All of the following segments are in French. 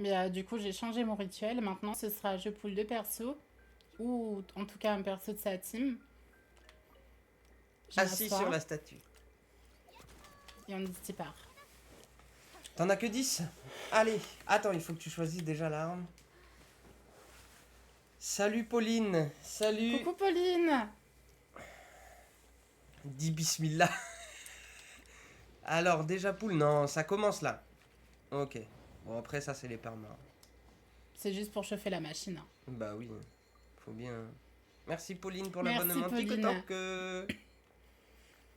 Mais du coup, j'ai changé mon rituel. Maintenant, ce sera je pull deux persos, ou en tout cas un perso de sa team. Je Assis sur m'assois la statue. et on dit part. T'en as que 10. Allez, attends, il faut que tu choisisses déjà l'arme. Salut Pauline. Salut. Coucou Pauline. Dis bismillah. Alors, déjà poule, non, ça commence là. Ok. Bon, après, ça, c'est les permas. C'est juste pour chauffer la machine. Bah oui, faut bien. Merci Pauline pour Merci l'abonnement Pauline. TikTok.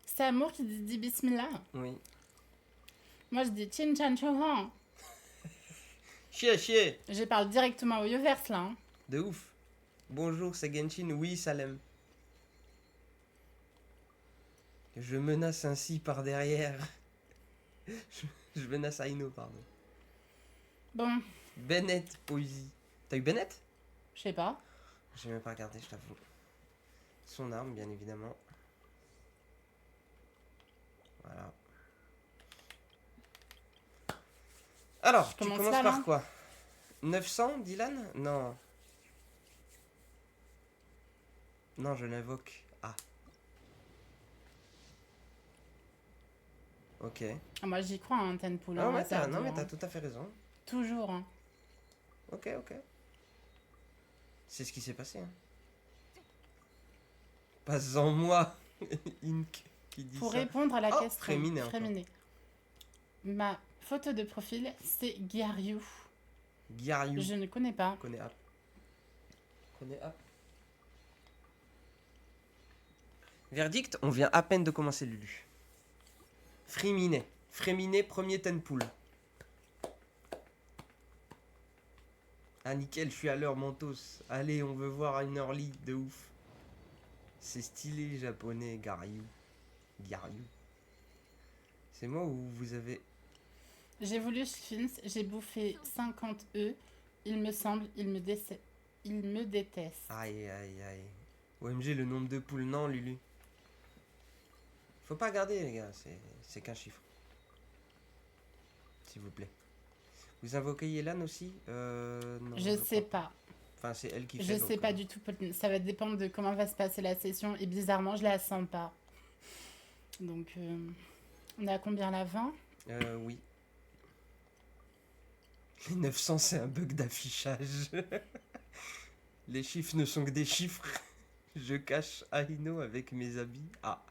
C'est Amour qui dit bismillah. Oui. Moi, je dis Chin Chan Chohan. Chier, chier. Je parle directement au Yoverse là. De ouf. Bonjour, c'est Genshin. Oui, Salem. Je menace ainsi par derrière. je menace Aino, pardon. Bon, Bennett, poésie. T'as eu Bennett? je sais pas. J'ai même pas regardé, je t'avoue. Son arme, bien évidemment. Voilà. Alors, Je tu commence commences là, par là. quoi? 900, Dylan? Non. Non, je l'invoque. Ah. Ok. Ah, moi, j'y crois, hein, Tenpool. Ah Hein, ouais, hasard non, mais hein. t'as tout à fait raison. Toujours. Hein. Ok, ok. C'est ce qui s'est passé. Hein. Pas en moi, Ink, qui dit Pour ça. répondre à la Oh, question, Fréminet encore. Fréminet. Ma photo de profil, c'est Gyaryu. Gyaryu. Je ne connais pas. Connais App. Connais App. Verdict, on vient à peine de commencer Lulu. Fréminet. Fréminet, premier Tenpool. Ah nickel, je suis à l'heure Mentos. Allez, on veut voir une early de ouf. C'est stylé japonais, Garyu. Garyu. C'est moi ou vous avez... J'ai voulu Sphinx, j'ai bouffé 50 œufs. Il me semble, il me déteste. Aïe aïe aïe. OMG, le nombre de poules, non Lulu. Faut pas regarder les gars, c'est qu'un chiffre. S'il vous plaît. Vous invoquez Yelan aussi non, Je sais crois pas. Enfin, c'est elle qui Je fait. sais donc, pas du tout, Pauline. Ça va dépendre de comment va se passer la session. Et bizarrement, je la sens pas. Donc, on est à combien là? 20? Oui. Les 900, c'est un bug d'affichage. Les chiffres ne sont que des chiffres. Je cache Aino avec mes habits. Ah.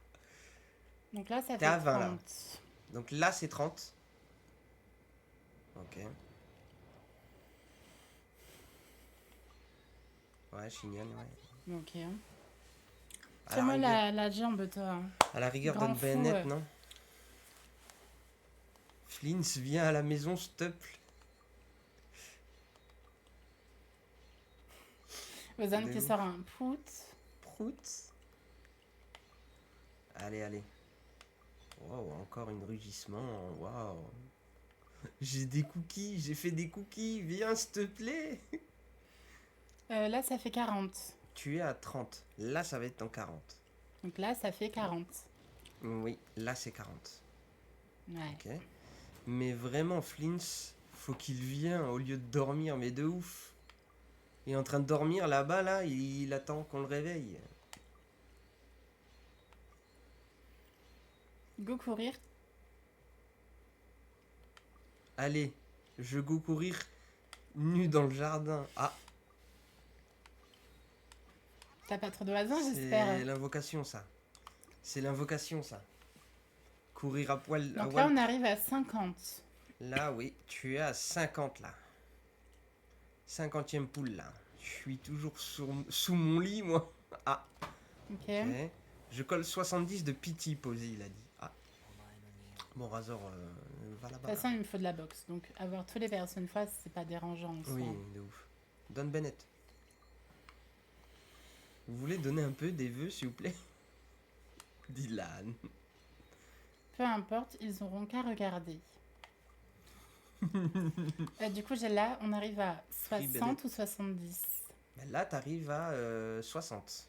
Donc là, ça T'es fait à 20 là. 30. Donc là, c'est 30. Ok. Ouais, Chignol, ouais. Ok. À la Fais-moi rigueur, la jambe, toi. à la rigueur Grand donne fou, Bennett, non? Flins, viens à la maison, s'il te plaît. Ozan De qui ouf. sort un pout. Prout. Allez, allez. Wow, encore une rugissement. Waouh. J'ai des cookies, j'ai fait des cookies. Viens, s'il te plaît. Là, ça fait 40. Tu es à 30. Là, ça va être en 40. Donc là, ça fait 40. Oui, là, c'est 40. Ouais. Ok. Mais vraiment, Flins, faut qu'il vienne au lieu de dormir, mais de ouf. Il est en train de dormir là-bas, là, il attend qu'on le réveille. Go courir. Allez, je go courir nu dans le jardin. Ah, T'as pas trop de hasard, c'est j'espère. l'invocation, ça. C'est l'invocation, ça. Courir à poil. À Donc là, poil. on arrive à 50. Là, oui, tu es à 50, là. 50e poule, là. Je suis toujours sous mon lit, moi. Ah, Ok. ok. Je colle 70 de pity, Posy, il a dit. Ah. Bon, Razor, va De là-bas. toute façon, il me faut de la boxe. Donc avoir tous les persos une fois, c'est pas dérangeant en soi. Oui, de ouf. Don Bennett. Vous voulez donner un peu des vœux, s'il vous plaît? Dylan. Peu importe, ils auront qu'à regarder. Du coup, là, on arrive à Free 60 ou 70. Ben là, t'arrives à 60.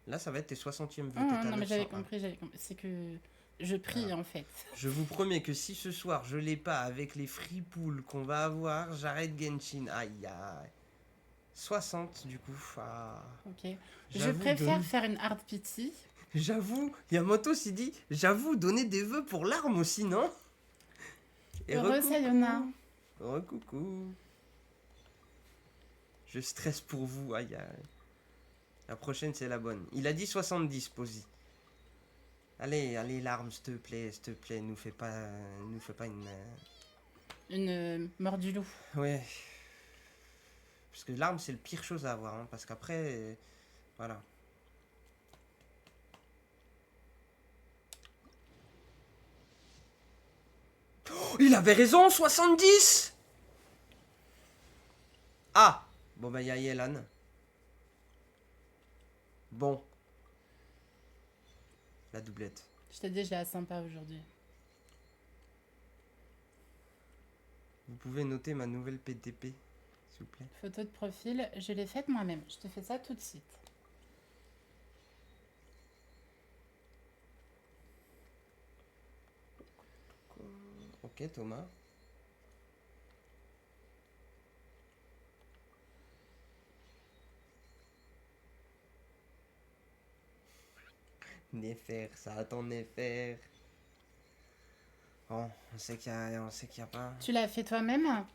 Là, ça va être tes 60e vœux. T'étais à Non, mais j'avais 901. compris, j'avais compris. C'est que Je prie, Voilà. en fait. Je vous promets que si ce soir je l'ai pas avec les free pools qu'on va avoir, j'arrête Genshin. Aïe aïe. 60 du coup. Ah. Ok. Je J'avoue, préfère faire une hard pity. J'avoue, Yamato s'est dit, j'avoue, donner des vœux pour l'arme aussi, non? Et Heureux Sayona. recoucou. Je stresse pour vous, aïe aïe. La prochaine, c'est la bonne. Il a dit 70, Posy. Allez, allez, l'arme, s'il te plaît, nous fais pas une... Une mort du loup. Ouais. Parce que l'arme, c'est le pire chose à avoir, hein, parce qu'après, voilà. Oh, il avait raison, 70. Ah. Bon, bah, il y a Yelan. Bon. La doublette. Je t'ai dit, je la sens pas aujourd'hui. Vous pouvez noter ma nouvelle PTP, s'il vous plaît. Photo de profil, je l'ai faite moi-même. Je te fais ça tout de suite. Ok, Thomas. Néfer, ça attend Néfer. Bon, on sait qu'il y a pas. Tu l'as fait toi-même?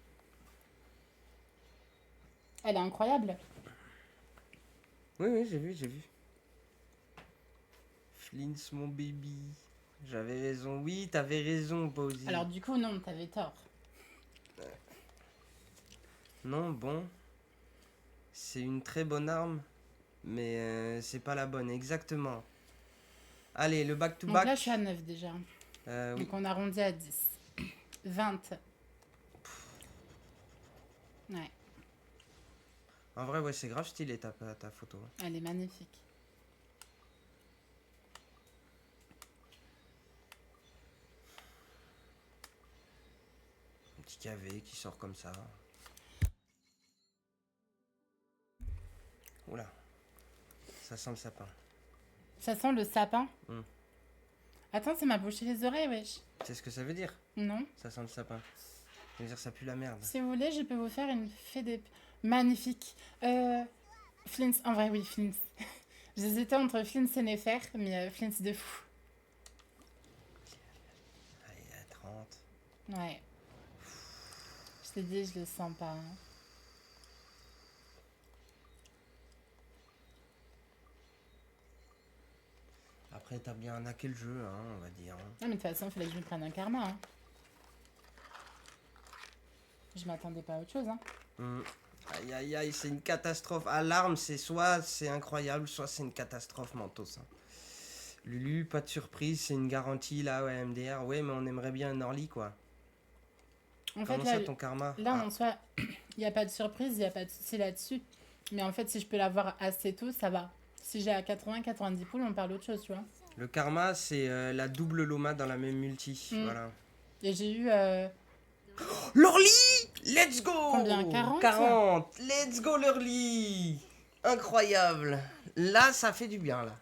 Elle est incroyable. Oui, oui, j'ai vu. Flins, mon baby. J'avais raison. Oui, t'avais raison, Posy. Alors du coup, non, t'avais tort. Non, bon. C'est une très bonne arme. Mais c'est pas la bonne, exactement. Allez, le Donc là, back-to-back. je suis à 9 déjà. Oui. Donc on arrondit à 10. 20. Ouais, En vrai, ouais, c'est grave stylé ta photo. elle est magnifique. Un petit KV qui sort comme ça. Oula. Ça sent le sapin. Ça sent le sapin. Hmm. Attends, ça m'a bouché les oreilles, wesh. Tu sais ce que ça veut dire? Non. Ça sent le sapin. Ça veut dire ça pue la merde. Si vous voulez, je peux vous faire une fée des... Magnifique. Flins, en vrai, oui, Flins. J'hésitais entre Flins et Nefer, mais Flins de fou. Allez, à 30. Ouais. Je t'ai dit, je le sens pas. Hein. Après, t'as bien hacké le jeu, hein, on va dire. Non, mais de toute façon, il fallait que je me prenne un karma. Hein. Je m'attendais pas à autre chose. Hein. Aïe, aïe, aïe, c'est une catastrophe. À l'arme, c'est soit c'est incroyable, soit c'est une catastrophe, Mentos. Hein. Lulu, pas de surprise, c'est une garantie, là, ouais, MDR. Ouais, mais on aimerait bien un Orly, quoi. En Comment fait, ça, là, ton karma? là en soi, il n'y a pas de surprise, il n'y a pas de souci là-dessus. Mais en fait, si je peux l'avoir assez tôt, ça va. Si j'ai à 80-90 poules, on parle autre chose, tu vois. Le karma, c'est la double Loma dans la même multi. Voilà. Et j'ai eu... L'Orly! Let's go! Combien, 40? 40! Let's go, l'Orly! Incroyable! Là, ça fait du bien, là.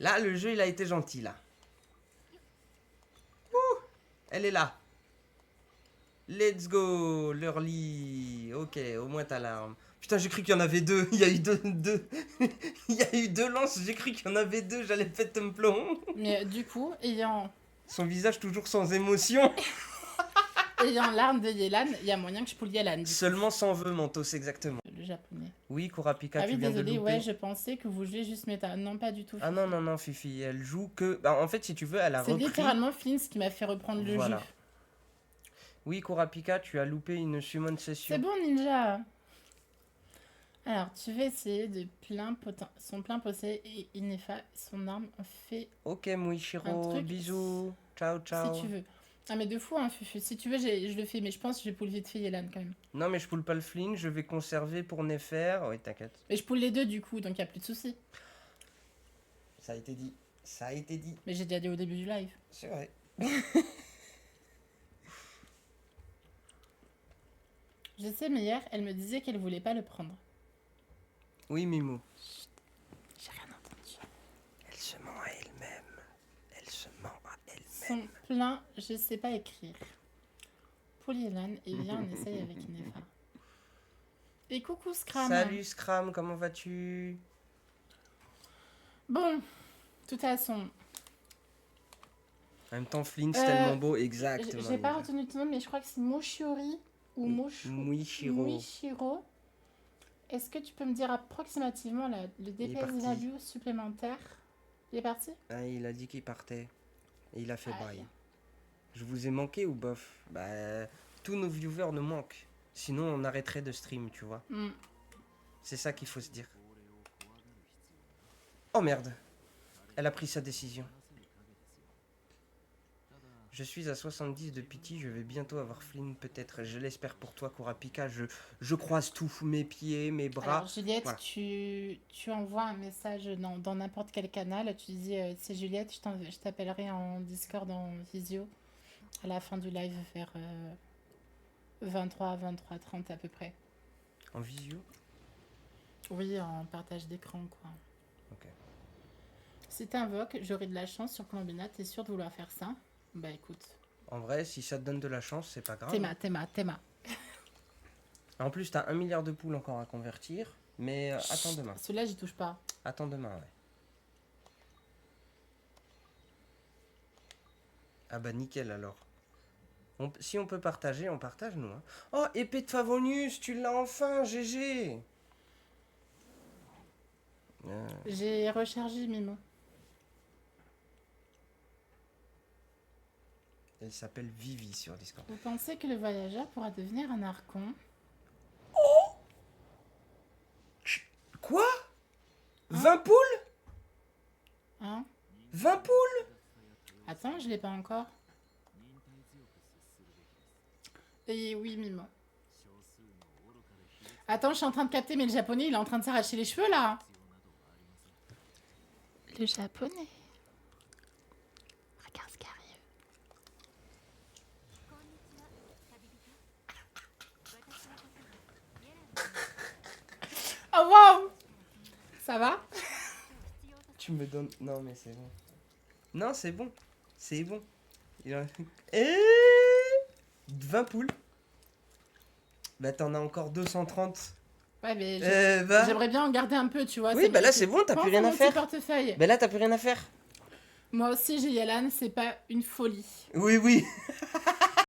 Là, le jeu, il a été gentil, là. Ouh! Elle est là. Let's go, l'Early. Ok, au moins t'as l'arme. Putain, j'ai cru qu'il y en avait deux. Il y a eu deux. Il y a eu deux lances. J'ai cru qu'il y en avait deux. J'allais péter un plomb. Mais du coup, ayant Son visage toujours sans émotion. l'arme de Yelan, il y a moyen que je poule Yelan. Du coup. Seulement sans vœux, Mentos, exactement. Le japonais. Oui, Kurapika, Ah tu oui, viens de désolé, louper. ouais, je pensais que vous jouiez juste méta. Non, pas du tout. Ah non, non, non, Fifi, elle joue que... Bah, en fait, si tu veux, elle a C'est repris... littéralement Flins qui m'a fait reprendre le Voilà. jeu. Oui, Kurapika, tu as loupé une summon session. C'est bon, Ninja. Alors, tu vas essayer de son plein possé et Inefa, son arme fait Ok, Un Muichiro, truc, bisous. Ciao, ciao. si tu veux. Ah, mais de fou, hein, Fufu. Si tu veux, je le fais, mais je pense que je poule vite fait Yelan quand même. Non, mais je poule pas le fling, je vais conserver pour Nefer. Oui, t'inquiète. Mais je poule les deux du coup, donc il n'y a plus de soucis. Ça a été dit. Ça a été dit. Mais j'ai déjà dit au début du live. C'est vrai. Je sais, mais hier, elle me disait qu'elle voulait pas le prendre. Oui, Mimou. J'ai rien entendu. Elle se ment à elle-même. Elle se ment à elle-même. sont pleins, je sais pas écrire. Polyélane, et viens, on essaye avec Inefa. Et coucou Scram. Salut Scram, comment vas-tu? Bon, de toute façon, En même temps, Flynn, c'est tellement beau, j'ai exactement. pas retenu ton nom, mais je crois que c'est Moshiori ou Muishiro. Muishiro. Est-ce que tu peux me dire approximativement le est DPS parti. value supplémentaire? Il est parti? Ah, il a dit qu'il partait. Et il a fait Aïe. bail. Je vous ai manqué ou bof? Bah, tous nos viewers nous manquent. Sinon, on arrêterait de stream, tu vois. Hmm. C'est ça qu'il faut se dire. Oh merde. Elle a pris sa décision. Je suis à 70 de pitié, je vais bientôt avoir Flynn, peut-être. Je l'espère pour toi, Kurapika. Je croise tout, mes pieds, mes bras. Alors Juliette, voilà. tu envoies un message dans n'importe quel canal, tu dis c'est Juliette, je t'appellerai en Discord, en visio, à la fin du live vers 23h30 à peu près. En visio? Oui, en partage d'écran quoi. Ok. Si t'invoques, j'aurai de la chance sur Colombina, t'es sûr de vouloir faire ça? Bah écoute, En vrai, si ça te donne de la chance, c'est pas grave. Théma. En plus, t'as 1 milliard de poules encore à convertir. Mais attends demain. Celui-là, j'y touche pas. Attends demain, ouais. Ah bah nickel alors. Si on peut partager, on partage nous. Hein. Oh, épée de Favonius, tu l'as enfin, GG. J'ai rechargé Mimo. Elle s'appelle Vivi sur Discord. Vous pensez que le voyageur pourra devenir un archon? Quoi? 20 poules? Hein? 20 poules? Attends, je l'ai pas encore. Et oui, Mimo. Attends, je suis en train de capter, mais le japonais, il est en train de s'arracher les cheveux, là. Le japonais. Regarde ce qui arrive. Oh, wow! Ça va? Tu me donnes... Non mais c'est bon. Non, c'est bon. C'est bon. Il en... Et 20 poules. Bah t'en as encore 230. Ouais, mais bah... j'aimerais bien en garder un peu, tu vois. Oui, bah là c'est bon, t'as plus rien à faire. Portefeuille. Bah là t'as plus rien à faire. Moi aussi, j'ai Yalan, c'est pas une folie. Oui, oui.